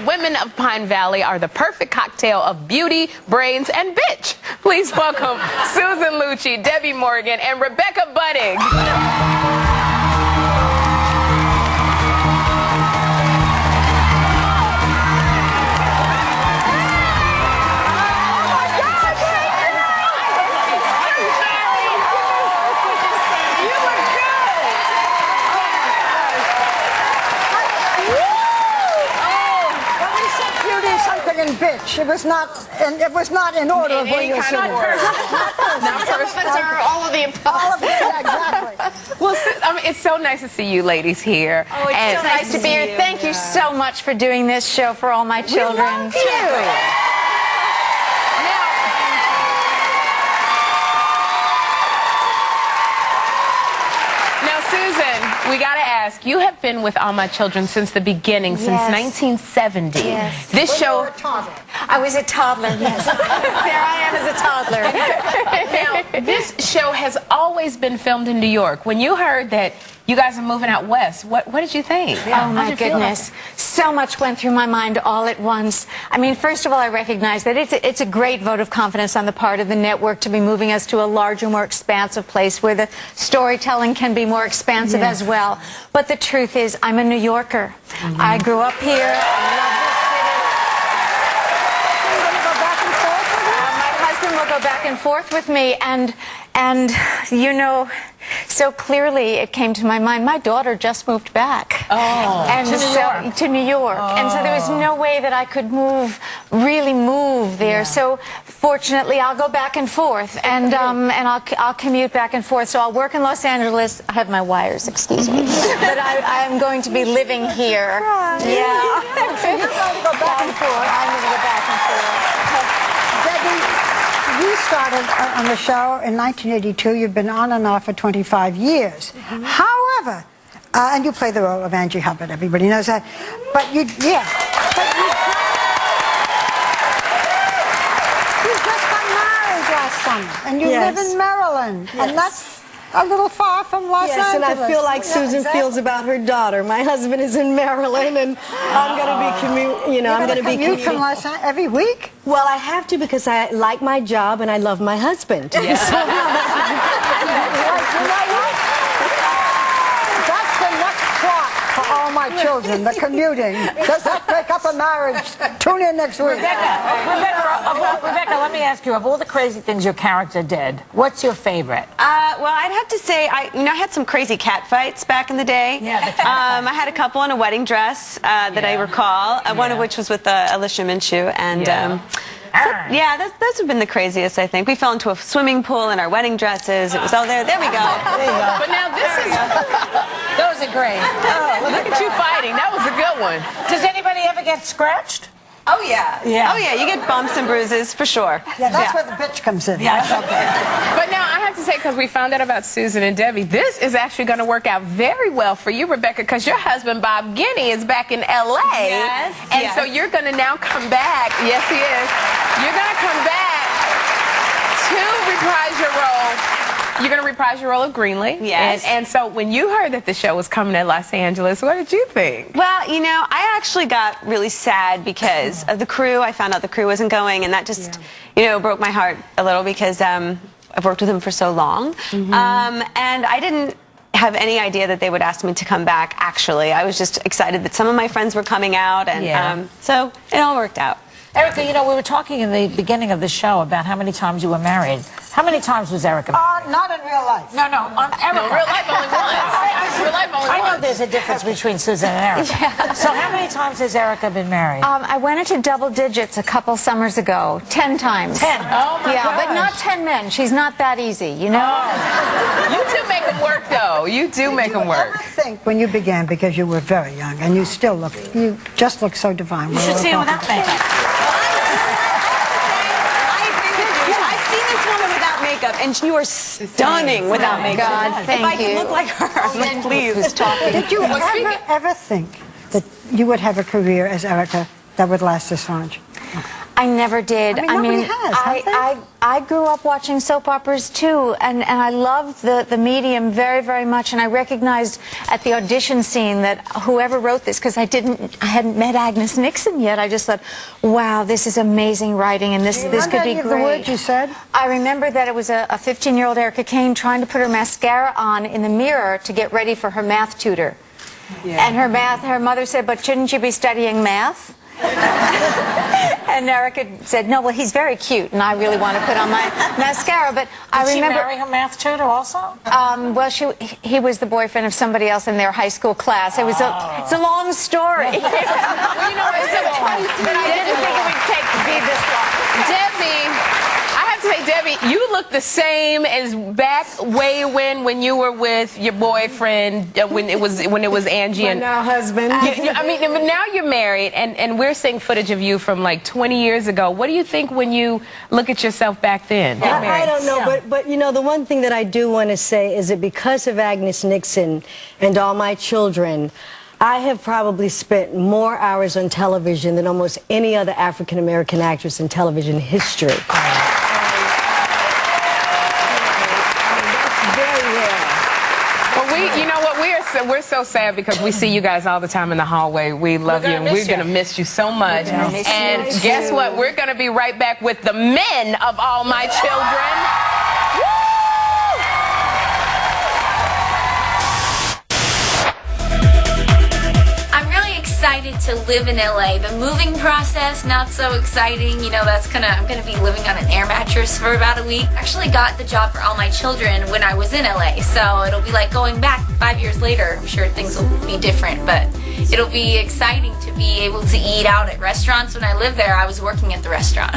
women of Pine Valley are the perfect cocktail of beauty, brains, and bitch. Please welcome Susan Lucci, Debbie Morgan, and Rebecca Budding. Bitch. It was not in order of what you said. Not first. All of the above. All of it, yeah, exactly. Well, I mean, it's so nice to see you ladies here. Oh, it's so nice to be here. Thank you so much for doing this show for all my children. We love you. Now, Susan, we got to ask, you have been with All My Children since the beginning, since 1970. Yes. This show... I was a toddler, yes. There I am as a toddler. Now, this show has always been filmed in New York. When you heard that you guys are moving out west, what did you think? Oh, my goodness. So much went through my mind all at once. I mean, first of all, I recognize that it's a great vote of confidence on the part of the network to be moving us to a larger, more expansive place where the storytelling can be more expansive as well. But the truth is, I'm a New Yorker. I grew up here. I love this city. Will go back and forth with me, and you know, so clearly it came to my mind, my daughter just moved back. And to New York. And so there was no way that I could really move there. So fortunately I'll go back and forth, and I'll commute back and forth. So I'll work in Los Angeles. I have my wires, excuse me. But I'm going to be living here. Yeah. So you're going to go back and forth. I'm going to go back and forth. Debbie, you started on the show in 1982. You've been on and off for 25 years. However, and you play the role of Angie Hubbard. Everybody knows that. But you just got married last summer, and you live in Maryland, and that's a little far from Los Angeles. Yes, and I feel like Susan feels about her daughter. My husband is in Maryland, and I'm going to be I'm going to be commuting from Los Angeles every week. Well, I have to because I like my job and I love my husband. Yeah. That's the next plot for All My Children, the commuting. Does that break up a marriage? Tune in next week. Rebecca, let me ask you, of all the crazy things your character did, what's your favorite? Well, I'd have to say, I had some crazy cat fights back in the day. Yeah, the cat I had a couple in a wedding dress that I recall, one of which was with Alicia Minshew, and those have been the craziest, I think. We fell into a swimming pool in our wedding dresses. It was all there. There we go. But now this is... Those are great. Look at you fighting. That was a good one. Does anybody ever get scratched? Oh, yeah. Oh, yeah. You get bumps and bruises, for sure. Yeah, that's where the bitch comes in. Yeah, okay. But now I have to say, because we found out about Susan and Debbie, this is actually going to work out very well for you, Rebecca, because your husband, Bob Guinea, is back in L.A. Yes. And so you're going to now come back. Yes, he is. You're going to come back to reprise your role. You're going to reprise your role of Greenlee. Yes. And so when you heard that the show was coming to Los Angeles, what did you think? Well, I actually got really sad because of the crew. I found out the crew wasn't going, and that just, broke my heart a little because I've worked with them for so long. And I didn't have any idea that they would ask me to come back, actually. I was just excited that some of my friends were coming out, and so it all worked out. Erica, we were talking in the beginning of the show about how many times you were married. How many times was Erica married? Not in real life. No, on Erica. No, real life only once. Real life only I know once. there's a difference between Susan and Erica. Yeah. So how many times has Erica been married? I went into double digits a couple summers ago. 10 times. 10. Oh, my Yeah, gosh. but not 10 men. She's not that easy, you know? You do make them work, though. You do make them work. I think when you began, because you were very young, and you still look, you just look so divine. You should see her without makeup. And you are stunning without makeup. God, thank if I you. can look like her, then please. Did you ever think that you would have a career as Erica that would last this long? I never did. I mean, nobody has, have they? I grew up watching soap operas too, and I loved the medium very, very much. And I recognized at the audition scene that whoever wrote this, because I hadn't met Agnes Nixon yet. I just thought, wow, this is amazing writing, and this could be great. The words you said? I remember that it was a 15-year-old Erica Kane trying to put her mascara on in the mirror to get ready for her math tutor. Yeah. And her mother said, "But shouldn't you be studying math?" And Erica said, "No, well, he's very cute, and I really want to put on my mascara." But I remember. Did she marry her math tutor also? Well, he was the boyfriend of somebody else in their high school class. It's a long story. Well, you know, it's so funny, but I didn't think it would take to be this long. Debbie, I have to say, Debbie, you look the same as back way when you were with your boyfriend, when it was Angie and now husband. I mean, but now you're married, and we're seeing footage of you from like 20 years ago. What do you think when you look at yourself back then? I don't know, but you know, the one thing that I do want to say is that because of Agnes Nixon and all my children, I have probably spent more hours on television than almost any other African-American actress in television history. You know what? We're so sad because we see you guys all the time in the hallway. We love you, and we're going to miss you so much. And guess what? We're going to be right back with the men of All My Children. Woo! I'm really excited to live in LA. The moving process, not so exciting. You know, I'm gonna be living on an air mattress for about a week. I actually got the job for All My Children when I was in LA, so it'll be like going back 5 years later. I'm sure things will be different, but it'll be exciting to be able to eat out at restaurants. When I lived there, I was working at the restaurant.